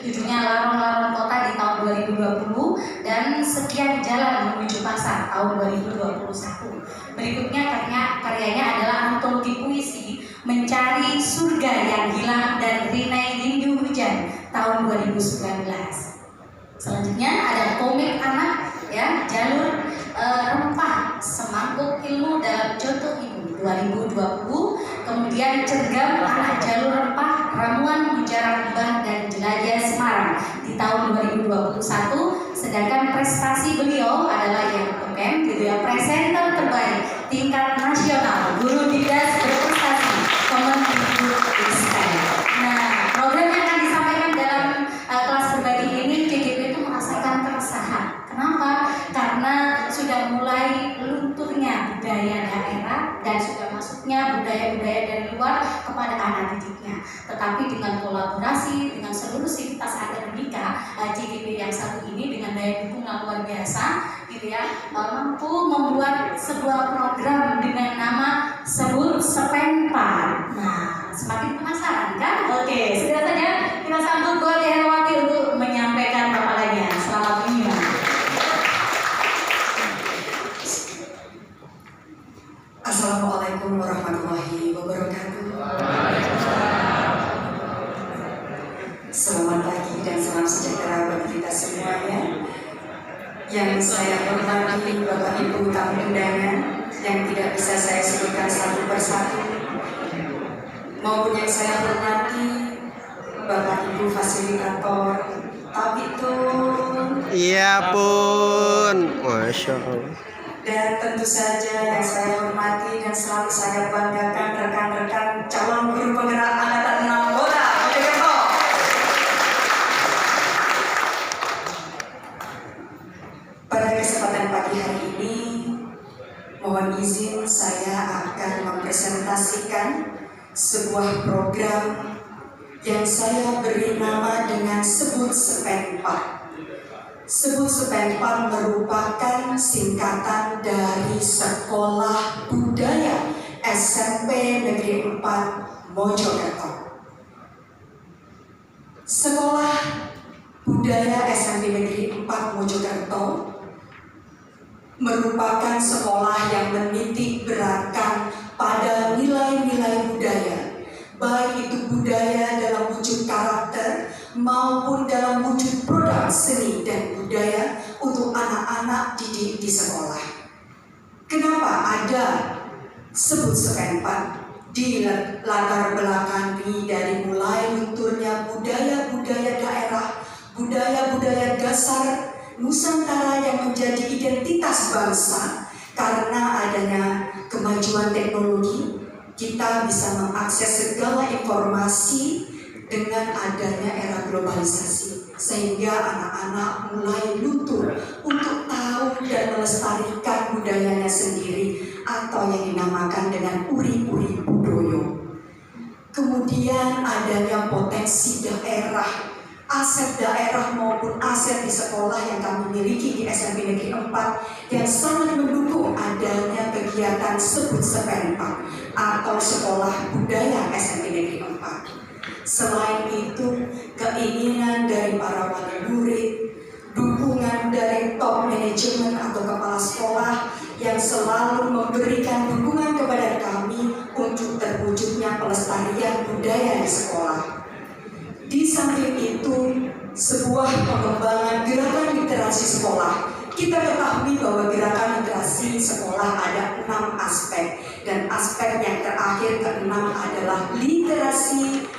judulnya Larong-Larong Kota di tahun 2020 dan Sekian Jalan Menuju Pasar tahun 2021. Berikutnya karyanya adalah antologi puisi Mencari Surga Yang Hilang dan Rinai Rindu Hujan tahun 2019. Selanjutnya ada komik anak ya, Jalur Rempah Semangkuk Ilmu dalam Contoh Ibu 2020. Kemudian Cergam Anak Jalur Rempah Ramuan Mujarab Mbah dan Jelajah Semarang di tahun 2021. Sedangkan prestasi beliau adalah yang keren gitu ya, presenter terbaik tingkat nasional Guru Didas Berprestasi Kemendikbudristek. Nah, program yang akan disampaikan dalam kelas berbagi ini, CGP itu merasakan keresahan. Kenapa? Karena sudah mulai lunturnya budaya daerah dan sudah masuknya budaya-budaya dari luar kepada anak didiknya. Tetapi dengan kolaborasi dengan seluruh sivitas akademika, CGP yang satu ini dengan daya dukung yang luar biasa gitu ya, mampu membuat sebuah program dengan nama Sebut Sepenpar. Nah, semakin penasaran kan? Oke, segera saja kita sambut Bu Ati Herawati untuk menyampaikan paparannya. Selamat menyimak. Assalamualaikum warahmatullahi wabarakatuh. Selamat pagi dan salam sejahtera bagi kita semuanya. Yang saya hormati Bapak Ibu tamu undangan yang tidak bisa saya sebutkan satu persatu, maupun yang saya hormati Bapak Ibu fasilitator, Tabitun. Iya pun, Masya Allah. Dan tentu saja yang saya hormati dan selalu saya banggakan rekan-rekan calon guru penggerak angkatan 6 Kota Mojokerto. Pada kesempatan pagi hari ini, mohon izin saya akan mempresentasikan sebuah program yang saya beri nama dengan Sebut Sepenpar. Sebut Sepenpar merupakan singkatan dari Sekolah Budaya SMP Negeri 4 Mojokerto. Sekolah Budaya SMP Negeri 4 Mojokerto merupakan sekolah yang menitik beratkan pada nilai-nilai budaya, baik itu budaya dalam wujud karakter maupun dalam wujud produk seni dan budaya untuk anak-anak didik di sekolah. Kenapa ada Sebut Sepenpar? Di latar belakangi dari mulai lunturnya budaya-budaya daerah, budaya-budaya dasar Nusantara yang menjadi identitas bangsa. Karena adanya kemajuan teknologi, kita bisa mengakses segala informasi dengan adanya era globalisasi, sehingga anak-anak mulai luntur untuk tahu dan melestarikan budayanya sendiri atau yang dinamakan dengan uri-uri budoyo. Kemudian adanya potensi daerah, aset daerah maupun aset di sekolah yang kami miliki di SMP Negeri 4 yang sangat mendukung adanya kegiatan Sebut Sepenpar atau Sekolah Budaya SMP Negeri 4. Selain itu, keinginan dari para wali murid, dukungan dari top manajemen atau kepala sekolah yang selalu memberikan dukungan kepada kami untuk terwujudnya pelestarian budaya di sekolah. Di samping itu, sebuah pengembangan gerakan literasi sekolah. Kita ketahui bahwa gerakan literasi sekolah ada 6 aspek, dan aspek yang terakhir ke-6 adalah literasi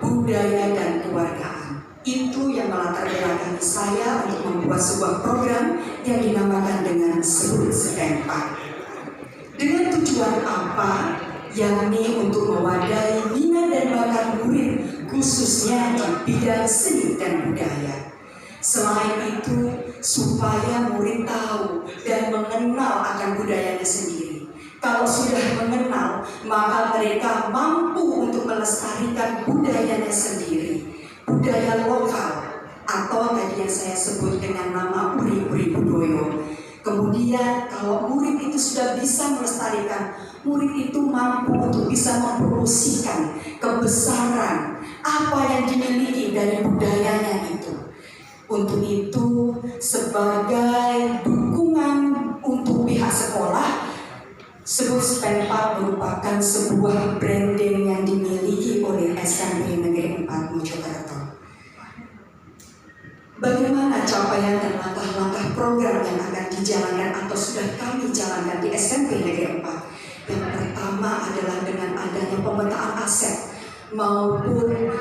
budaya dan kewargaan. Itu yang melatar belakangi saya untuk membuat sebuah program yang dinamakan dengan Sebut Sepenpar. Dengan tujuan apa? Yakni untuk mewadahi minat dan bakat murid khususnya di bidang seni dan budaya. Selain itu, supaya murid tahu dan mengenal akan budayanya sendiri. Kalau sudah mengenal, maka mereka mampu untuk melestarikan budayanya sendiri, budaya lokal, atau tadi yang saya sebut dengan nama uri-uri budoyo. Kemudian kalau murid itu sudah bisa melestarikan, murid itu mampu untuk bisa mempromosikan kebesaran apa yang dimiliki dari budayanya Untuk itu, sebagai dukungan untuk pihak sekolah, Sebut Spenpa merupakan sebuah branding yang dimiliki oleh SMP Negeri 4 Mojokerto. Bagaimana capaian dan langkah-langkah program yang akan dijalankan atau sudah kami jalankan di SMP Negeri 4? Yang pertama adalah dengan adanya pemetaan aset maupun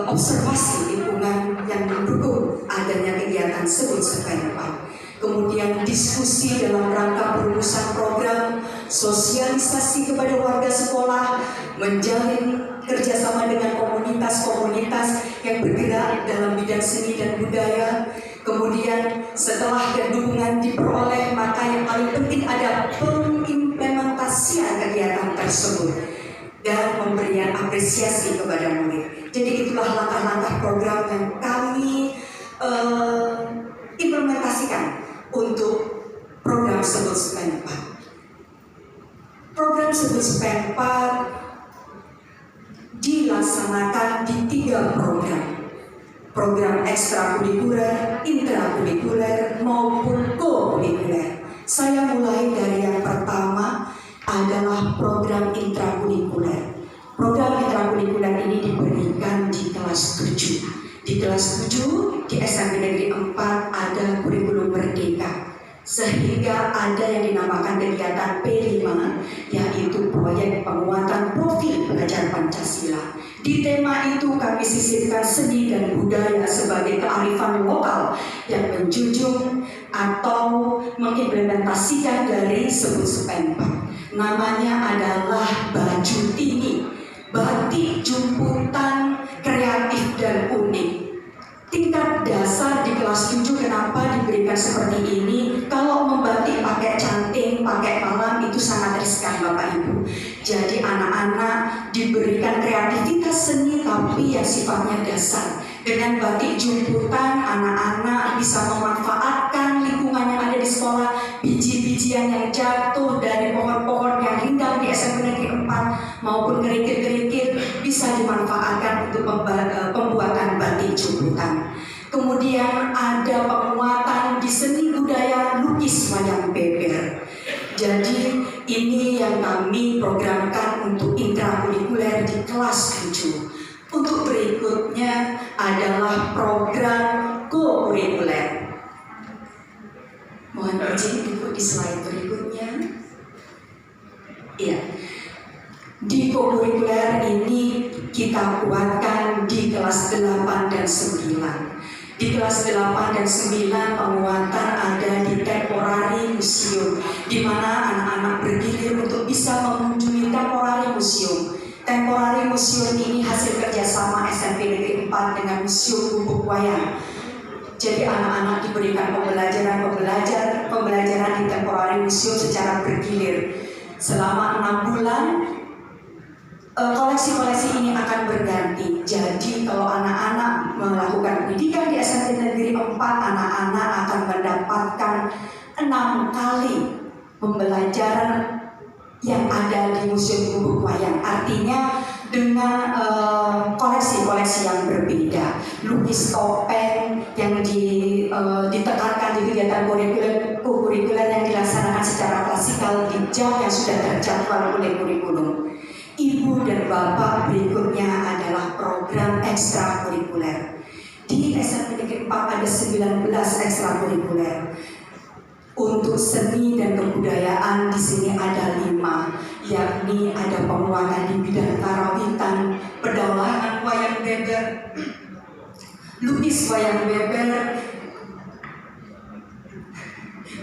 observasi lingkungan yang mendukung adanya kegiatan Sebut Spenpa. Kemudian diskusi dalam rangka perumusan program, sosialisasi kepada warga sekolah, menjalin kerjasama dengan komunitas-komunitas yang bergerak dalam bidang seni dan budaya. Kemudian setelah dukungan diperoleh, maka yang paling penting ada pengimplementasian kegiatan tersebut dan pemberian apresiasi kepada murid. Jadi itulah langkah-langkah program yang kami implementasikan untuk program Sebut Spenpa. Program Sebut Spenpa dilaksanakan di 3 program. Program ekstrakurikuler, intrakurikuler, maupun kokurikuler. Saya mulai dari yang pertama adalah program intrakurikuler. Program intrakurikuler ini diberikan di kelas 7. Di kelas 7 di SMP Negeri 4 ada kurikulum merdeka, sehingga ada yang dinamakan kegiatan P5, yaitu proyek penguatan profil belajar Pancasila. Di tema itu kami sisipkan seni dan budaya sebagai kearifan lokal yang menjunjung atau mengimplementasikan dari Sebut Spenpa. Namanya adalah baju tini, batik jumputan kreatif dan unik. Tingkat dasar di kelas 7 kenapa diberikan seperti ini? Kalau membatik pakai canting, pakai palang itu sangat riskan Bapak Ibu. Jadi anak-anak diberikan kreativitas seni tapi yang sifatnya dasar. Dengan batik jumputan, anak-anak bisa memanfaatkan lingkungan yang ada di sekolah, biji-bijian yang jatuh dari pohon-pohon yang rindang di SMP Negeri 4 maupun kerikil-kerikil bisa dimanfaatkan untuk pembuatan batik jumputan. Kemudian ada penguatan di seni budaya lukis wayang beber. Jadi ini yang kami programkan untuk intrakurikuler di kelas 7. Untuk berikutnya adalah program kokurikuler. Mohon izin Ibu di slide berikutnya. Iya. Di kokurikuler ini kita kuatkan di kelas 8 dan 9. Di kelas 8 dan 9 penguatan ada di temporary museum, di mana anak-anak bergilir untuk bisa mengunjungi temporary museum. Temporary museum ini hasil kerjasama SMP Negeri 4 dengan Museum Gubuk Wayang. Jadi anak-anak diberikan pembelajaran di temporary museum secara bergilir. Selama 6 bulan, koleksi-koleksi ini akan berganti. Jadi kalau anak-anak melakukan pendidikan di SMP Negeri 4, anak-anak akan mendapatkan 6 kali pembelajaran yang ada di Museum Gubuk Wayang. Artinya dengan koleksi-koleksi yang berbeda, lukis topeng yang ditekankan di kegiatan kurikuler yang dilaksanakan secara klasikal di jam yang sudah terjadwal oleh kurikulum. Ibu dan Bapak, berikutnya adalah program ekstrakurikuler. Di SMP Negeri 4 ada 19 ekstrakurikuler. Untuk seni dan kebudayaan di sini ada 5, yakni ada penguatan di bidang karawitan, pedalangan wayang beber, lukis wayang beber.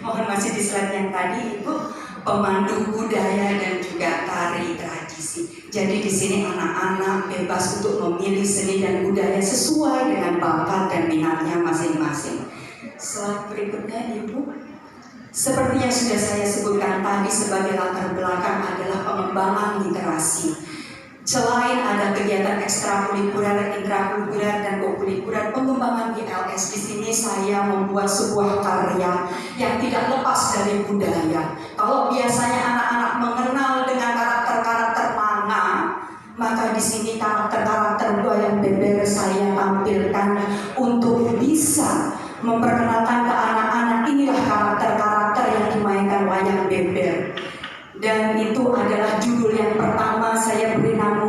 Mohon masih di slide yang tadi Ibu, pemandu budaya dan juga tari tradisi. Jadi di sini anak-anak bebas untuk memilih seni dan budaya sesuai dengan bakat dan minatnya masing-masing. Slide berikutnya Ibu. Seperti yang sudah saya sebutkan tadi, sebagai latar belakang adalah pengembangan literasi. Selain ada kegiatan ekstrakurikuler, intrakurikuler, dan kokurikuler, pengembangan GLS, di sini saya membuat sebuah karya yang tidak lepas dari budaya. Kalau biasanya anak-anak mengenal dengan karakter-karakter manga, maka di sini karakter-karakter wayang beber saya tampilkan untuk bisa memperkenalkan ke anak-anak inilah karakter-karakter yang dimainkan wayang beber. Dan itu adalah judul yang pertama saya beri nama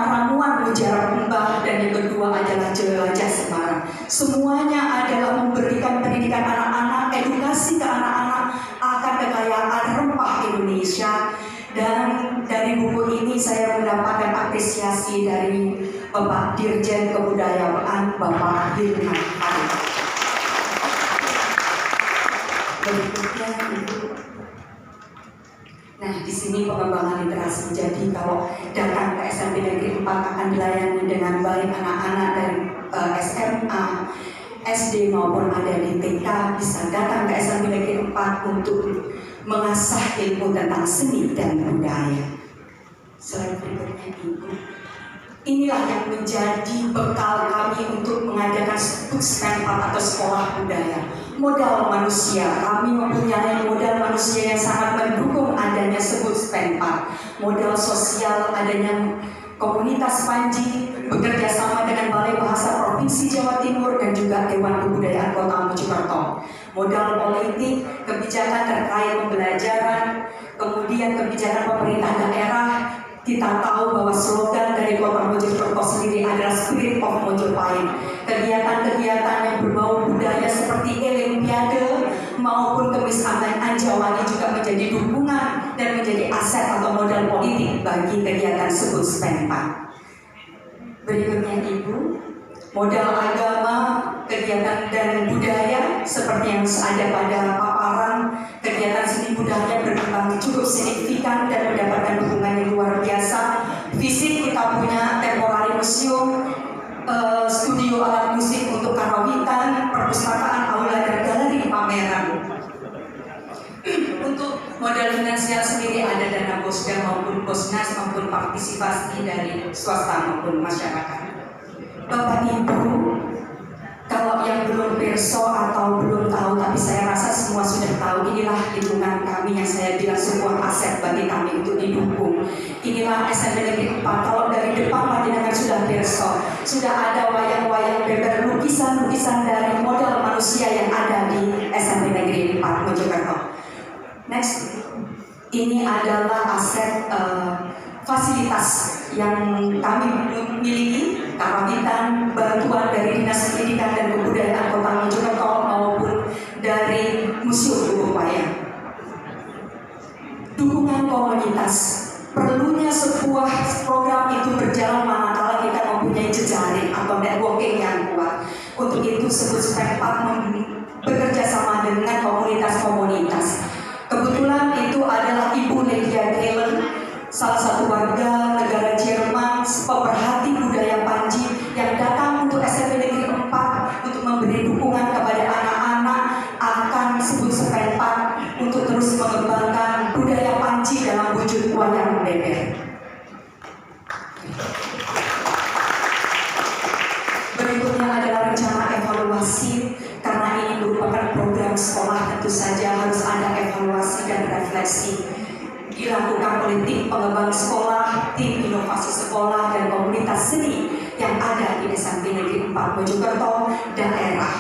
ramuan Mujarab Mbah, dan yang kedua adalah Jelajah Semarang. Semuanya adalah memberikan pendidikan anak-anak, edukasi ke anak-anak akan kekayaan rempah Indonesia. Dan dari buku ini saya mendapatkan apresiasi dari Bapak Dirjen Kebudayaan, Bapak Hilman Arif. Berikutnya Ibu. Nah, di sini pengembangan literasi. Jadi kalau datang ke SMP Negeri 4 akan dilayani dengan baik anak-anak dari SMA, SD maupun ada di TK bisa datang ke SMP Negeri 4 untuk mengasah ilmu tentang seni dan budaya. Slide berikutnya Ibu. Inilah yang menjadi bekal kami untuk mengadakan Puskesmas atau sekolah budaya. Modal manusia, kami mempunyai modal manusia yang sangat mendukung adanya Puskesmas. Modal sosial, adanya komunitas Panji, bekerja sama dengan Balai Bahasa Provinsi Jawa Timur dan juga Dewan Kebudayaan Kota Mojokerto. Modal politik, kebijakan terkait pembelajaran, kemudian kebijakan pemerintah daerah. Kita tahu bahwa slogan dari Kota Mojokerto sendiri adalah Spirit of Mojopahit. Kegiatan-kegiatan yang berbau budaya seperti Olimpiade maupun Kemis Anjawani juga menjadi dukungan dan menjadi aset atau modal politik bagi kegiatan Puskesmas. Berikutnya Ibu, modal agama, kegiatan dan budaya seperti yang ada pada paparan, kegiatan seni budaya berkembang cukup signifikan dan mendapatkan dukungan yang luar biasa. Fisik kita punya temporary museum, studio alat musik untuk karawitan, perpustakaan, aula dan galeri pameran. Untuk modal finansial sendiri ada dana Posda maupun Posnas maupun partisipasi dari swasta maupun masyarakat. Bapak Ibu, kalau yang belum perso atau belum tahu, tapi saya rasa semua sudah tahu, inilah lingkungan kami yang saya bilang sebuah aset bagi kami untuk didukung. Inilah SMP Negeri 4. Kalau dari depan panjenengan sudah perso, sudah ada wayang-wayang beber, lukisan-lukisan dari modal manusia yang ada di SMP Negeri 4 Mojokerto. Next, ini adalah aset fasilitas yang kami miliki, karawitan, bantuan dari Dinas Pendidikan dan Kebudayaan Kota Mojokerto maupun dari Museum Buku Wayang. Dukungan komunitas, perlunya sebuah program itu berjalan manakala kita mempunyai jejaring atau networking yang kuat. Untuk itu Puskesmas bekerja sama dengan komunitas-komunitas. Kebetulan itu adalah Ibu Lydia Galen, salah satu warga negara Jerman, pemerhati budaya Panji yang datang untuk SMP Negeri 4 untuk memberi dukungan kepada anak-anak akan Puskesmas untuk terus mengembangkan budaya Panji dalam wujud wayang beber. Berikutnya adalah rencana evaluasi. Karena ini merupakan program sekolah, tentu saja harus ada evaluasi dan refleksi. Dilakukan oleh tim pengembang sekolah, tim inovasi sekolah, dan komunitas seni yang ada di SMP Negeri 4 Mojokerto, daerah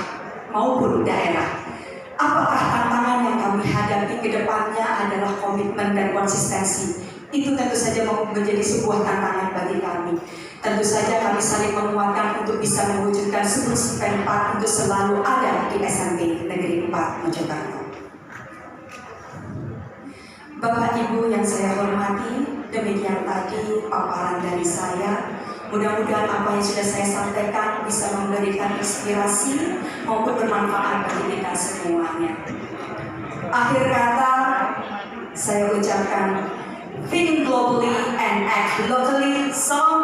maupun daerah. Apakah tantangan yang kami hadapi ke depannya adalah komitmen dan konsistensi. Itu tentu saja menjadi sebuah tantangan bagi kami. Tentu saja kami saling menguatkan untuk bisa mewujudkan Puskesmas 4 untuk selalu ada di SMP Negeri 4 Mojokerto. Bapak Ibu yang saya hormati, demikian tadi paparan dari saya. Mudah-mudahan apa yang sudah saya sampaikan bisa memberikan inspirasi maupun bermanfaat bagi kita semuanya. Akhir kata, saya ucapkan think globally and act locally. Salam